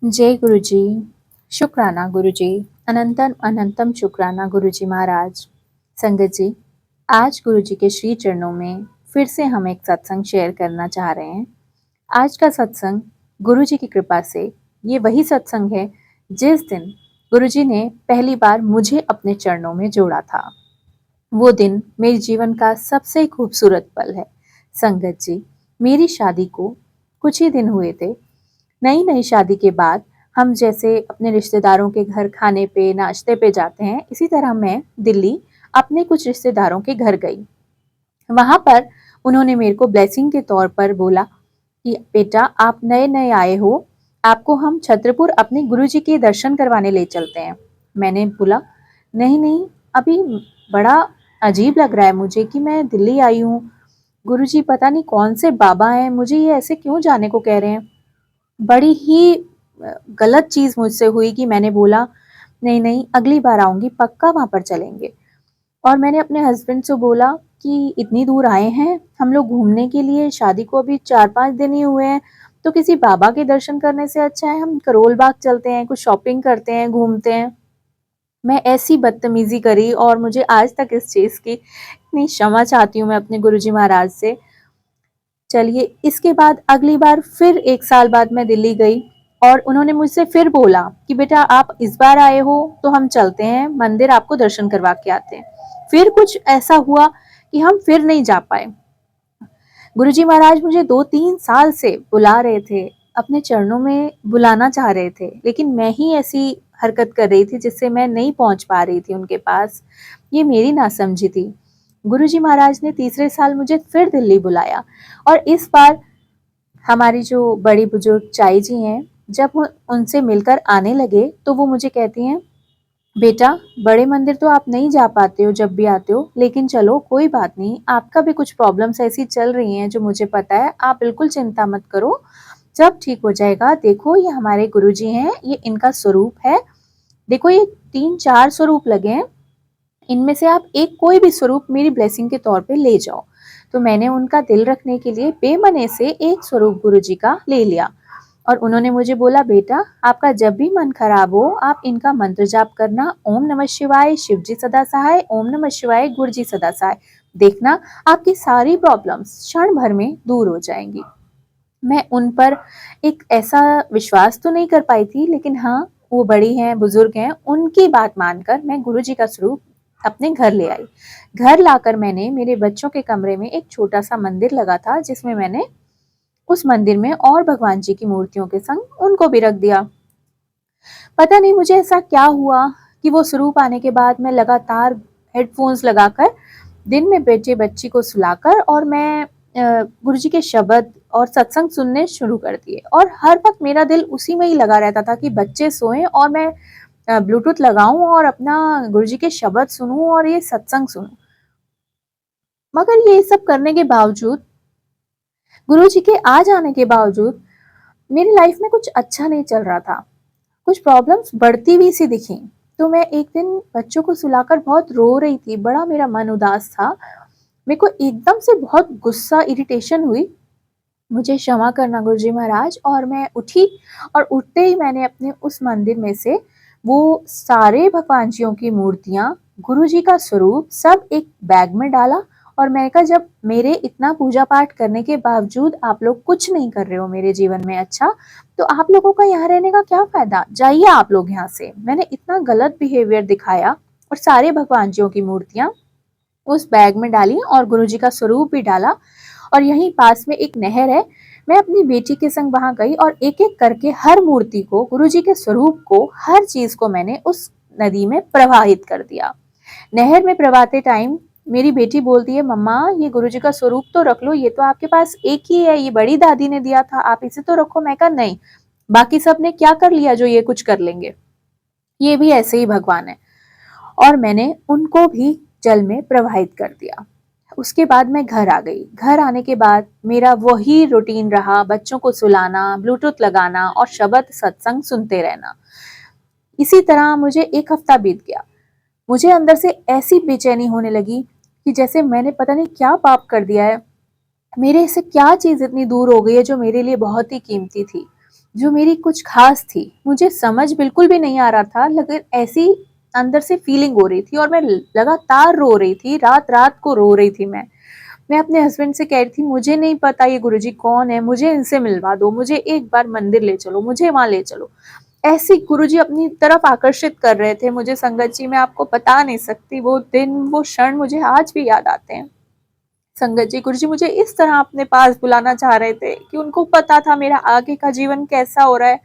जय गुरु जी। शुक्राना गुरु जी। अनंतम अनंतम शुक्राना गुरु जी महाराज। संगत जी, आज गुरु जी के श्री चरणों में फिर से हम एक सत्संग शेयर करना चाह रहे हैं। आज का सत्संग गुरु जी की कृपा से ये वही सत्संग है जिस दिन गुरु जी ने पहली बार मुझे अपने चरणों में जोड़ा था। वो दिन मेरे जीवन का सबसे खूबसूरत पल है। संगत जी, मेरी शादी को कुछ ही दिन हुए थे। नई नई शादी के बाद हम जैसे अपने रिश्तेदारों के घर खाने पे नाश्ते पे जाते हैं, इसी तरह मैं दिल्ली अपने कुछ रिश्तेदारों के घर गई। वहां पर उन्होंने मेरे को ब्लेसिंग के तौर पर बोला कि बेटा आप नए नए आए हो, आपको हम छतरपुर अपने गुरुजी के दर्शन करवाने ले चलते हैं। मैंने बोला नहीं नहीं, अभी बड़ा अजीब लग रहा है मुझे कि मैं दिल्ली आई हूँ। गुरुजी पता नहीं कौन से बाबा हैं, मुझे ये ऐसे क्यों जाने को कह रहे हैं। बड़ी ही गलत चीज़ मुझसे हुई कि मैंने बोला नहीं नहीं, अगली बार आऊंगी, पक्का वहां पर चलेंगे। और मैंने अपने हस्बैंड से बोला कि इतनी दूर आए हैं हम लोग घूमने के लिए, शादी को अभी 4-5 दिन ही हुए हैं, तो किसी बाबा के दर्शन करने से अच्छा है हम करोल बाग चलते हैं, कुछ शॉपिंग करते हैं, घूमते हैं। मैं ऐसी बदतमीजी करी और मुझे आज तक इस चीज की इतनी क्षमा चाहती हूँ मैं अपने गुरुजी महाराज से। चलिए, इसके बाद अगली बार फिर 1 साल बाद मैं दिल्ली गई और उन्होंने मुझसे फिर बोला कि बेटा आप इस बार आए हो तो हम चलते हैं मंदिर, आपको दर्शन करवा के आते हैं। फिर कुछ ऐसा हुआ कि हम फिर नहीं जा पाए। गुरुजी महाराज मुझे 2-3 साल से बुला रहे थे, अपने चरणों में बुलाना चाह रहे थे, लेकिन मैं ही ऐसी हरकत कर रही थी जिससे मैं नहीं पहुंच पा रही थी उनके पास। ये मेरी नासमझी थी। गुरुजी महाराज ने तीसरे साल मुझे फिर दिल्ली बुलाया और इस बार हमारी जो बड़ी बुजुर्ग चाई जी हैं, जब वो उनसे मिलकर आने लगे तो वो मुझे कहती हैं बेटा बड़े मंदिर तो आप नहीं जा पाते हो जब भी आते हो, लेकिन चलो कोई बात नहीं, आपका भी कुछ प्रॉब्लम्स ऐसी चल रही हैं जो मुझे पता है, आप बिल्कुल चिंता मत करो, सब ठीक हो जाएगा। देखो ये हमारे गुरुजी हैं, ये इनका स्वरूप है, देखो ये 3-4 स्वरूप लगे हैं, इनमें से आप एक कोई भी स्वरूप मेरी ब्लेसिंग के तौर पे ले जाओ। तो मैंने उनका दिल रखने के लिए बेमने से एक स्वरूप गुरुजी का ले लिया और उन्होंने मुझे बोला बेटा आपका जब भी मन खराब हो आप इनका मंत्र जाप करना, ओम नमः शिवाय शिवजी सदा सहाय, ओम नमः शिवाय गुरुजी सदा सहाय, देखना आपकी सारी प्रॉब्लम्स क्षण भर में दूर हो जाएंगी। मैं उन पर एक ऐसा विश्वास तो नहीं कर पाई थी, लेकिन हाँ वो बड़ी हैं, बुजुर्ग हैं, उनकी बात मानकर मैं गुरुजी का स्वरूप अपने घर ले आई। घर लाकर मैंने मेरे बच्चों के कमरे में एक छोटा सा मंदिर लगा था जिसमें मैंने उस मंदिर में और भगवान जी की मूर्तियों के संग उनको भी रख दिया। पता नहीं मुझे ऐसा क्या हुआ कि वो स्वरूप आने के बाद मैं लगातार हेडफोन्स लगाकर दिन में बेटे बच्ची को सुलाकर और मैं गुरुजी के शब्द और सत्संग सुनने शुरू कर दिए और हर वक्त मेरा दिल उसी में ही लगा रहता था कि बच्चे सोएं और मैं ब्लूटूथ लगाऊं और अपना गुरुजी के शब्द सुनूं और ये सत्संग सुनूं। मगर ये सब करने के बावजूद, गुरुजी के आ जाने के बावजूद मेरी लाइफ में कुछ अच्छा नहीं चल रहा था, कुछ प्रॉब्लम्स बढ़ती हुई सी दिखी। तो मैं एक दिन बच्चों को सुलाकर बहुत रो रही थी, बड़ा मेरा मन उदास था, मेरे को एकदम से बहुत गुस्सा इरिटेशन हुई। मुझे क्षमा करना गुरुजी महाराज, और मैं उठी और उठते ही मैंने अपने उस मंदिर में से वो सारे भगवान जियों की मूर्तियां, गुरुजी का स्वरूप सब एक बैग में डाला और मैंने कहा जब मेरे इतना पूजा पाठ करने के बावजूद आप लोग कुछ नहीं कर रहे हो मेरे जीवन में अच्छा, तो आप लोगों का यहाँ रहने का क्या फायदा, जाइए आप लोग यहाँ से। मैंने इतना गलत बिहेवियर दिखाया और सारे भगवान जियों की मूर्तियां उस बैग में डाली और गुरुजी का स्वरूप भी डाला। और यहीं पास में एक नहर है, मैं अपनी बेटी के संग वहां गई और एक एक करके हर मूर्ति को, गुरुजी के स्वरूप को, हर चीज को मैंने उस नदी में प्रवाहित कर दिया। नहर में प्रवाहते टाइम मेरी बेटी बोलती है मम्मा ये गुरुजी का स्वरूप तो रख लो, ये तो आपके पास एक ही है, ये बड़ी दादी ने दिया था, आप इसे तो रखो। मैं कहा नहीं, बाकी सब ने क्या कर लिया जो ये कुछ कर लेंगे, ये भी ऐसे ही भगवान है। और मैंने उनको भी जल में प्रवाहित कर दिया। उसके बाद मैं घर आ गई। घर आने के बाद मेरा वही रूटीन रहा, बच्चों को सुलाना, ब्लूटूथ लगाना और शब्द सत्संग सुनते रहना। इसी तरह मुझे 1 हफ्ता बीत गया। मुझे अंदर से ऐसी बेचैनी होने लगी कि जैसे मैंने पता नहीं क्या पाप कर दिया है, मेरे से क्या चीज इतनी दूर हो गई है जो मेरे लिए बहुत ही कीमती थी। जो मेरी कुछ खास थी, मुझे समझ बिल्कुल भी नहीं आ रहा था, लेकिन ऐसी अंदर से फीलिंग हो रही थी और मैं लगातार रो रही थी, रात-रात को रो रही थी मैं। मैं अपने हस्बैंड से कह रही थी, मुझे नहीं पता ये गुरुजी कौन है, मुझे इनसे मिलवा दो, मुझे एक बार मंदिर ले चलो, मुझे वहाँ ले चलो। ऐसे गुरुजी अपनी तरफ आकर्षित कर रहे थे मुझे संगत जी, मैं आपको बता नहीं सकती, वो दिन, वो क्षण मुझे आज भी याद आते हैं। संगत जी, गुरुजी मुझे इस तरह अपने पास बुलाना चाह रहे थे कि उनको पता था मेरा आगे का जीवन कैसा हो रहा है,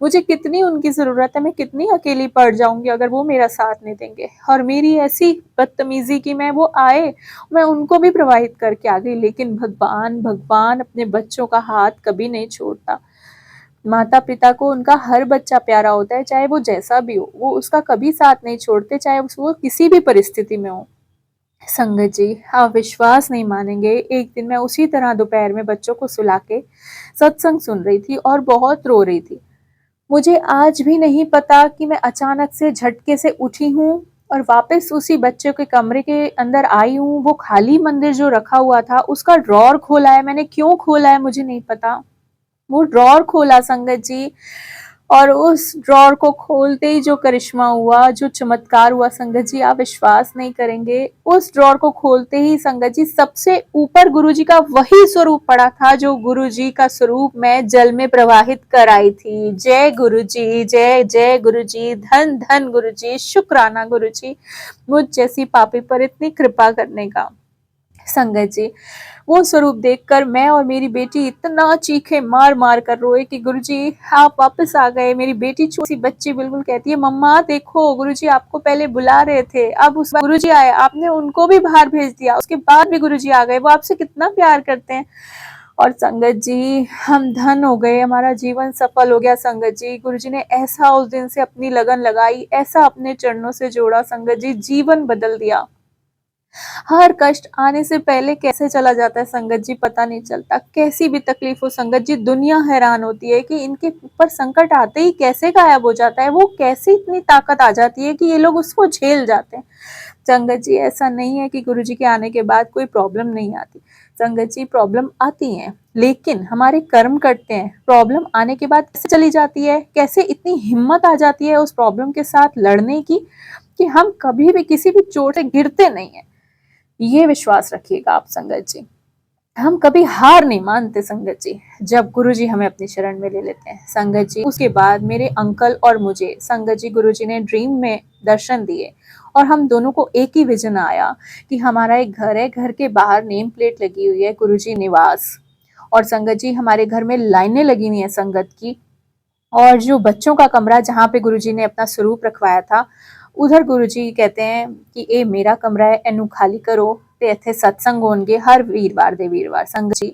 मुझे कितनी उनकी ज़रूरत है, मैं कितनी अकेली पड़ जाऊँगी अगर वो मेरा साथ नहीं देंगे। और मेरी ऐसी बदतमीज़ी कि मैं वो आए, मैं उनको भी प्रवाहित करके आ गई, लेकिन भगवान अपने बच्चों का हाथ कभी नहीं छोड़ता। माता-पिता को उनका हर बच्चा प्यारा होता है, चाहे वो जैसा भी हो, वो उसका कभी साथ नहीं छोड़ते, चाहे वो किसी भी परिस्थिति में हो। संगत जी, आप विश्वास नहीं मानेंगे, एक दिन मैं उसी तरह दोपहर में बच्चों को सुला के सत्संग सुन रही थी और बहुत रो रही थी। मुझे आज भी नहीं पता कि मैं अचानक से झटके से उठी हूँ और वापस उसी बच्चे के कमरे के अंदर आई हूँ। वो खाली मंदिर जो रखा हुआ था, उसका ड्रॉर खोला है मैंने, क्यों खोला है मुझे नहीं पता। वो ड्रॉर खोला संगत जी, और उस ड्रॉर को खोलते ही जो करिश्मा हुआ, जो चमत्कार हुआ संगत जी, आप विश्वास नहीं करेंगे। उस ड्रॉर को खोलते ही संगत जी, सबसे ऊपर गुरुजी का वही स्वरूप पड़ा था जो गुरुजी का स्वरूप मैं जल में प्रवाहित कर आई थी। जय गुरुजी, जय जय गुरुजी, धन धन गुरुजी, शुक्राना गुरुजी, मुझ जैसी पापी पर इतनी कृपा करने का। संगत जी, वो स्वरूप देखकर मैं और मेरी बेटी इतना चीखे मार मार कर रोए कि गुरुजी आप वापस आ गए। मेरी बेटी छोटी बच्ची बिल्कुल कहती है, मम्मा देखो गुरुजी आपको पहले बुला रहे थे, अब उस बार गुरुजी आए, आपने उनको भी बाहर भेज दिया, उसके बाद भी गुरुजी आ गए, वो आपसे कितना प्यार करते हैं। और संगत जी, हम धन हो गए, हमारा जीवन सफल हो गया संगत जी। गुरुजी ने ऐसा उस दिन से अपनी लगन लगाई, ऐसा अपने चरणों से जोड़ा संगत जी, जीवन बदल दिया। हर कष्ट आने से पहले कैसे चला जाता है संगत जी, पता नहीं चलता। कैसी भी तकलीफ हो संगत जी, दुनिया हैरान होती है कि इनके ऊपर संकट आते ही कैसे गायब हो जाता है, वो कैसे इतनी ताकत आ जाती है कि ये लोग उसको झेल जाते हैं। संगत जी, ऐसा नहीं है कि गुरुजी के आने के बाद कोई प्रॉब्लम नहीं आती। संगत जी, प्रॉब्लम आती है, लेकिन हमारे कर्म करते हैं। प्रॉब्लम आने के बाद कैसे चली जाती है, कैसे इतनी हिम्मत आ जाती है उस प्रॉब्लम के साथ लड़ने की कि हम कभी भी किसी भी चोट से गिरते नहीं है। ये विश्वास रखिएगा आप संगत जी। हम कभी हार नहीं मानते संगत जी, जब गुरुजी हमें अपनी शरण में ले लेते हैं संगत जी। उसके बाद मेरे अंकल और मुझे संगत जी, गुरुजी ने ड्रीम में दर्शन दिए और हम दोनों को एक ही विजन आया कि हमारा एक घर है, घर के बाहर नेम प्लेट लगी हुई है गुरुजी निवास, और संगत जी हमारे घर में लाइनें लगी हुई हैं संगत की। और जो बच्चों का कमरा जहाँ पे गुरुजी ने अपना स्वरूप रखवाया था, उधर गुरुजी कहते हैं कि ये मेरा कमरा है, एनू खाली करो ते इत्थे सत्संग होंगे हर वीरवार दे वीरवार। संगत जी,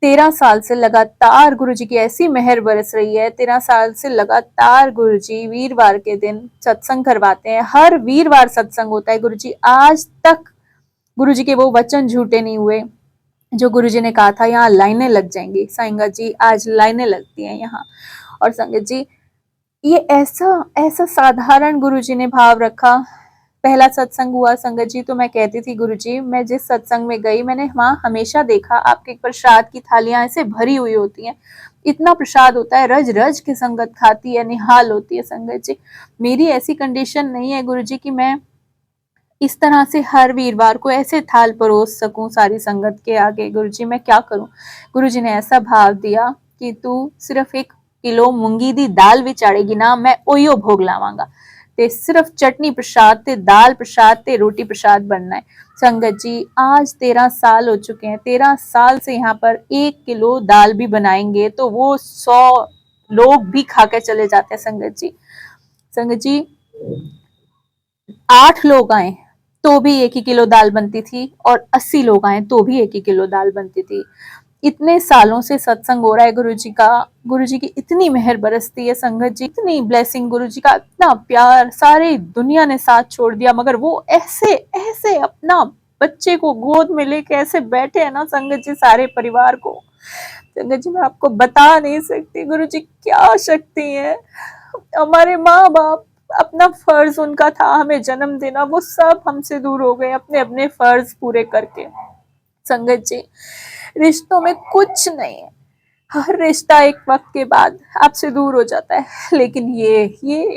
13 साल से लगातार गुरुजी की ऐसी मेहर बरस रही है, 13 साल से लगातार गुरुजी वीरवार के दिन सत्संग करवाते हैं, हर वीरवार सत्संग होता है गुरुजी। आज तक गुरुजी के वो वचन झूठे नहीं हुए, जो गुरुजी ने कहा था यहाँ लाइनें लग जाएंगी। संगत जी, आज लाइनें लगती हैं यहाँ। और संगत जी, ये ऐसा ऐसा साधारण गुरुजी ने भाव रखा। पहला सत्संग हुआ संगत जी, तो मैं कहती थी गुरुजी, मैं जिस सत्संग में गई मैंने वहाँ हमेशा देखा आपके प्रसाद की थालियां ऐसे भरी हुई होती हैं, इतना प्रसाद होता है, रज रज के संगत खाती है, निहाल होती है संगत जी। मेरी ऐसी कंडीशन नहीं है गुरुजी कि मैं इस तरह से हर वीरवार को ऐसे थाल परोस सकूं सारी संगत के आगे। गुरुजी मैं क्या करूं। गुरुजी ने ऐसा भाव दिया कि तू सिर्फ 1 किलो मूंगी दी दाल भी चाड़ेगी ना, मैं ओयो भोग लावांगा, ते सिर्फ चटनी प्रसाद ते दाल प्रसाद ते रोटी प्रसाद बनना है। संगत जी, आज 13 साल हो चुके हैं, 13 साल से यहाँ पर 1 किलो दाल भी बनाएंगे तो वो 100 लोग भी खा के चले जाते हैं संगत जी। संगत जी, 8 लोग आए तो भी 1 ही किलो दाल बनती थी, और 80 लोग आए तो भी 1 ही किलो दाल बनती थी। इतने सालों से सत्संग हो रहा है गुरुजी का, गुरुजी की इतनी मेहर बरसती है संगत जी, इतनी ब्लेसिंग, गुरुजी का इतना प्यार, सारी दुनिया ने साथ छोड़ दिया, मगर वो ऐसे ऐसे अपना बच्चे को गोद में लेके ऐसे बैठे हैं ना संगत जी, सारे परिवार को। संगत जी, मैं आपको बता नहीं सकती गुरुजी क्या शक्ति है। हमारे माँ बाप, अपना फर्ज उनका था हमें जन्म देना, वो सब हमसे दूर हो गए अपने अपने फर्ज पूरे करके। संगत जी, रिश्तों में कुछ नहीं है, हर रिश्ता एक वक्त के बाद आपसे दूर हो जाता है, लेकिन ये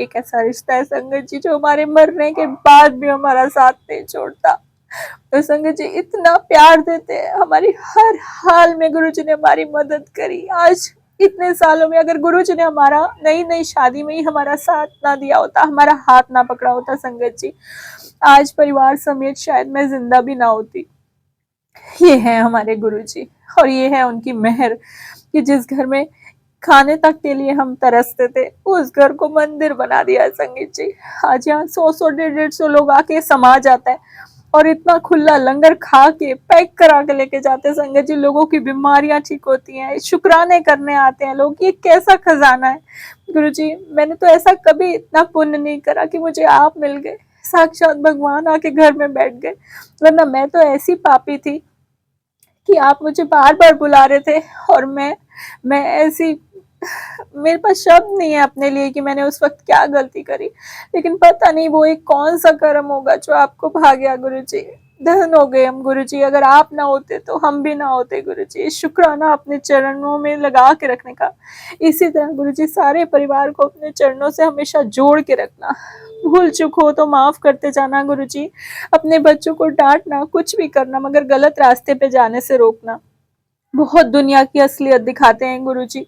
एक ऐसा रिश्ता है संगत जी जो हमारे मरने के बाद भी हमारा साथ नहीं छोड़ता। तो संगत जी इतना प्यार देते हैं, हमारी हर हाल में गुरुजी ने हमारी मदद करी। आज इतने सालों में अगर गुरुजी ने हमारा नई नई शादी में ही हमारा साथ ना दिया होता, हमारा हाथ ना पकड़ा होता संगत जी, आज परिवार समेत शायद मैं जिंदा भी ना होती। ये है हमारे गुरुजी, और ये है उनकी मेहर कि जिस घर में खाने तक के लिए हम तरसते थे, उस घर को मंदिर बना दिया है संगीत जी। आज यहाँ 100-100, 150-150 लोग आके समा जाता है, और इतना खुला लंगर खा के पैक करा के लेके जाते हैं संगत जी। लोगों की बीमारियां ठीक होती हैं, शुक्राने करने आते हैं लोग। ये कैसा खजाना है गुरुजी। मैंने तो ऐसा कभी इतना पुण्य नहीं करा कि मुझे आप मिल गए, साक्षात भगवान आके घर में बैठ गए। वरना मैं तो ऐसी पापी थी कि आप मुझे बार बार बुला रहे थे, और मैं ऐसी, मेरे पास शब्द नहीं है अपने लिए कि मैंने उस वक्त क्या गलती करी। लेकिन पता नहीं वो एक कौन सा कर्म होगा जो आपको भा गया गुरुजी। धन हो गए हम गुरुजी, अगर आप ना होते तो हम भी ना होते गुरुजी। शुक्राना अपने चरणों में लगा के रखने का। इसी तरह गुरुजी सारे परिवार को अपने चरणों से हमेशा जोड़ के रखना। भूल चूक हो तो माफ करते जाना गुरुजी। अपने बच्चों को डांटना, कुछ भी करना, मगर गलत रास्ते पे जाने से रोकना। बहुत दुनिया की असलियत दिखाते हैं गुरुजी,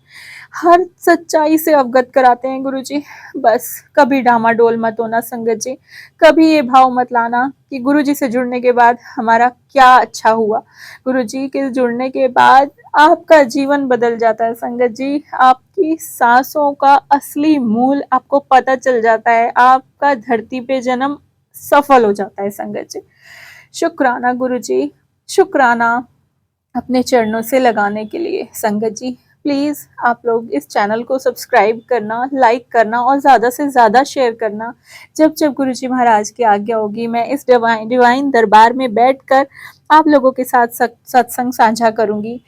हर सच्चाई से अवगत कराते हैं गुरुजी। बस कभी डामाडोल मत होना संगत जी, कभी ये भाव मत लाना कि गुरुजी से जुड़ने के बाद हमारा क्या अच्छा हुआ। गुरुजी के जुड़ने के बाद आपका जीवन बदल जाता है संगत जी। आपकी सांसों का असली मूल आपको पता चल जाता है, आपका धरती पे जन्म सफल हो जाता है संगत जी। शुक्राना गुरुजी, शुक्राना अपने चरणों से लगाने के लिए। संगत जी प्लीज़ आप लोग इस चैनल को सब्सक्राइब करना, लाइक करना और ज़्यादा से ज़्यादा शेयर करना। जब जब गुरुजी महाराज की आज्ञा होगी, मैं इस डिवाइन दरबार में बैठकर आप लोगों के साथ सत्संग साझा करूंगी।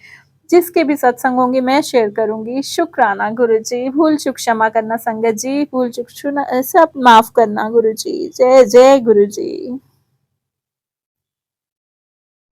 जिसके भी सत्संग होंगे मैं शेयर करूंगी। शुक्राना गुरुजी, भूल चूक क्षमा करना संगत जी, भूल चूक सब माफ करना गुरुजी। जय जय गुरुजी।